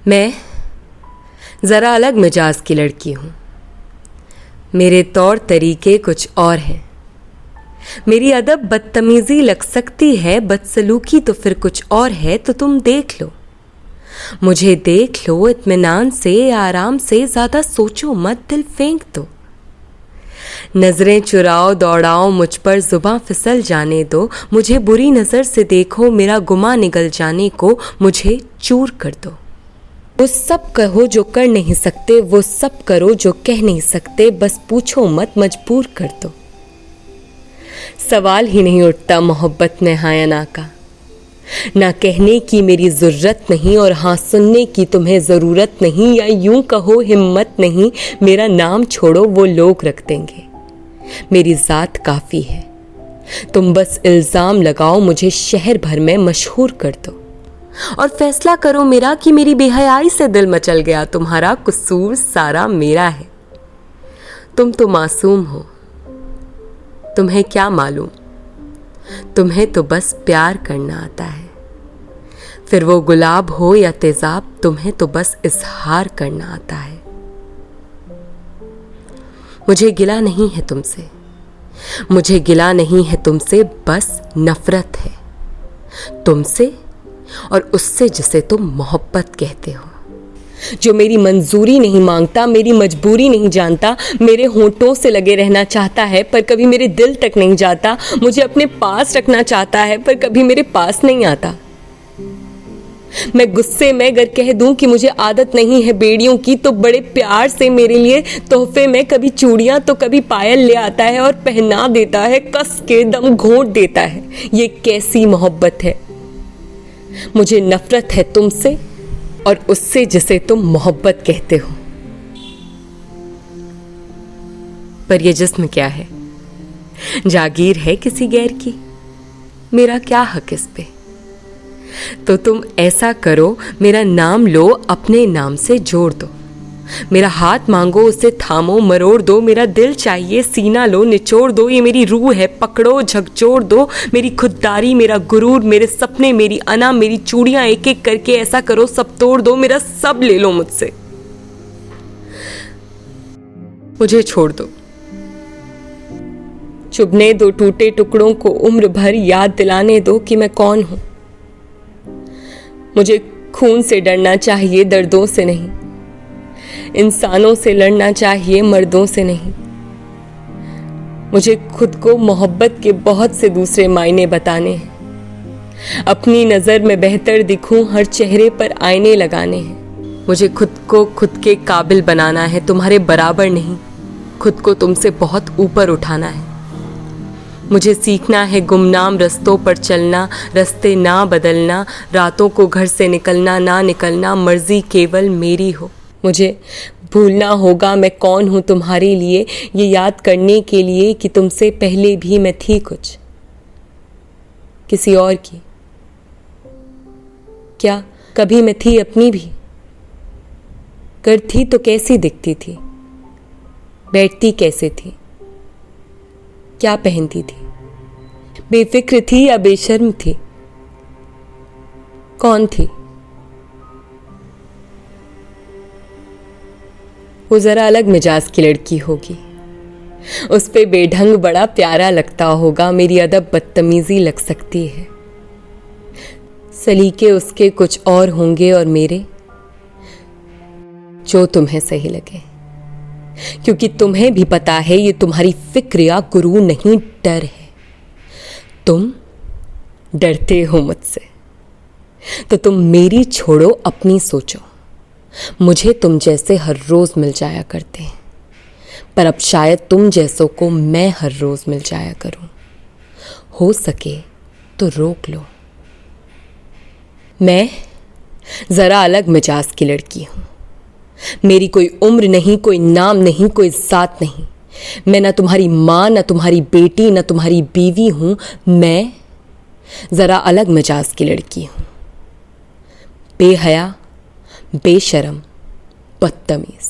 मैं ज़रा अलग मिजाज की लड़की हूँ। मेरे तौर तरीके कुछ और हैं। मेरी अदब बदतमीज़ी लग सकती है, बदसलूकी तो फिर कुछ और है। तो तुम देख लो, मुझे देख लो इत्मीनान से, आराम से, ज़्यादा सोचो मत, दिल फेंक दो। नज़रें चुराओ, दौड़ाओ मुझ पर, जुबां फिसल जाने दो। मुझे बुरी नज़र से देखो, मेरा गुमा निगल जाने को मुझे चूर कर दो। वो सब कहो जो कर नहीं सकते, वो सब करो जो कह नहीं सकते, बस पूछो मत, मजबूर कर दो। सवाल ही नहीं उठता मोहब्बत में हाँ या ना का। ना कहने की मेरी ज़रूरत नहीं, और हाँ सुनने की तुम्हें ज़रूरत नहीं। या यूं कहो हिम्मत नहीं, मेरा नाम छोड़ो वो लोग रख देंगे, मेरी ज़ात काफ़ी है। तुम बस इल्ज़ाम लगाओ, मुझे शहर भर में मशहूर कर दो। और फैसला करो मेरा कि मेरी बेहयाई से दिल मचल गया। तुम्हारा कसूर सारा मेरा है। तुम तो मासूम हो, तुम्हें क्या मालूम, तुम्हें तो बस प्यार करना आता है। फिर वो गुलाब हो या तेजाब, तुम्हें तो बस इजहार करना आता है। मुझे गिला नहीं है तुमसे, मुझे गिला नहीं है तुमसे, बस नफरत है तुमसे और उससे जिसे तुम मोहब्बत कहते हो। जो मेरी मंजूरी नहीं मांगता, मेरी मजबूरी नहीं जानता, मेरे होंठों से लगे रहना चाहता है पर कभी मेरे दिल तक नहीं जाता। मुझे अपने पास रखना चाहता है पर कभी मेरे पास नहीं आता। मैं गुस्से में अगर कह दूं कि मुझे आदत नहीं है बेड़ियों की, तो बड़े प्यार से मेरे लिए तोहफे में कभी चूड़ियां तो कभी पायल ले आता है और पहना देता है, कस के दम घोंट देता है। ये कैसी मोहब्बत है। मुझे नफरत है तुमसे और उससे जिसे तुम मोहब्बत कहते हो। पर यह जिस्म क्या है, जागीर है किसी गैर की, मेरा क्या हक इस पे। तो तुम ऐसा करो, मेरा नाम लो, अपने नाम से जोड़ दो। मेरा हाथ मांगो, उसे थामो, मरोड़ दो। मेरा दिल चाहिए, सीना लो, निचोड़ दो। ये मेरी रूह है, पकड़ो, झकझोर दो। मेरी खुददारी, मेरा गुरूर, मेरे सपने, मेरी अना, मेरी चूड़ियां, एक एक करके ऐसा करो सब तोड़ दो। मेरा सब ले लो मुझसे, मुझे छोड़ दो। चुभने दो टूटे टुकड़ों को, उम्र भर याद दिलाने दो कि मैं कौन हूं। मुझे खून से डरना चाहिए, दर्दों से नहीं। इंसानों से लड़ना चाहिए, मर्दों से नहीं। मुझे खुद को मोहब्बत के बहुत से दूसरे मायने बताने हैं। अपनी नज़र में बेहतर दिखूं, हर चेहरे पर आईने लगाने हैं। मुझे खुद को खुद के काबिल बनाना है, तुम्हारे बराबर नहीं। खुद को तुमसे बहुत ऊपर उठाना है। मुझे सीखना है गुमनाम रस्तों पर चलना, रास्ते ना बदलना, रातों को घर से निकलना ना निकलना, मर्जी केवल मेरी हो। मुझे भूलना होगा मैं कौन हूँ तुम्हारे लिए, ये याद करने के लिए कि तुमसे पहले भी मैं थी कुछ, किसी और की। क्या कभी मैं थी अपनी भी? कर थी तो कैसी दिखती थी, बैठती कैसे थी, क्या पहनती थी, बेफिक्र थी या बेशर्म थी, कौन थी? वो जरा अलग मिजाज की लड़की होगी, उस पे बेढंग बड़ा प्यारा लगता होगा। मेरी अदब बदतमीजी लग सकती है, सलीके उसके कुछ और होंगे और मेरे जो तुम्हें सही लगे। क्योंकि तुम्हें भी पता है ये तुम्हारी फिक्र या गुरूर नहीं, डर है। तुम डरते हो मुझसे, तो तुम मेरी छोड़ो, अपनी सोचो। मुझे तुम जैसे हर रोज मिल जाया करते हैं, पर अब शायद तुम जैसों को मैं हर रोज मिल जाया करूं। हो सके तो रोक लो। मैं जरा अलग मिजाज की लड़की हूं। मेरी कोई उम्र नहीं, कोई नाम नहीं, कोई जात नहीं। मैं ना तुम्हारी माँ, ना तुम्हारी बेटी, ना तुम्हारी बीवी हूं। मैं जरा अलग मिजाज की लड़की हूं, बेहया, बेशरम, बदतमीज।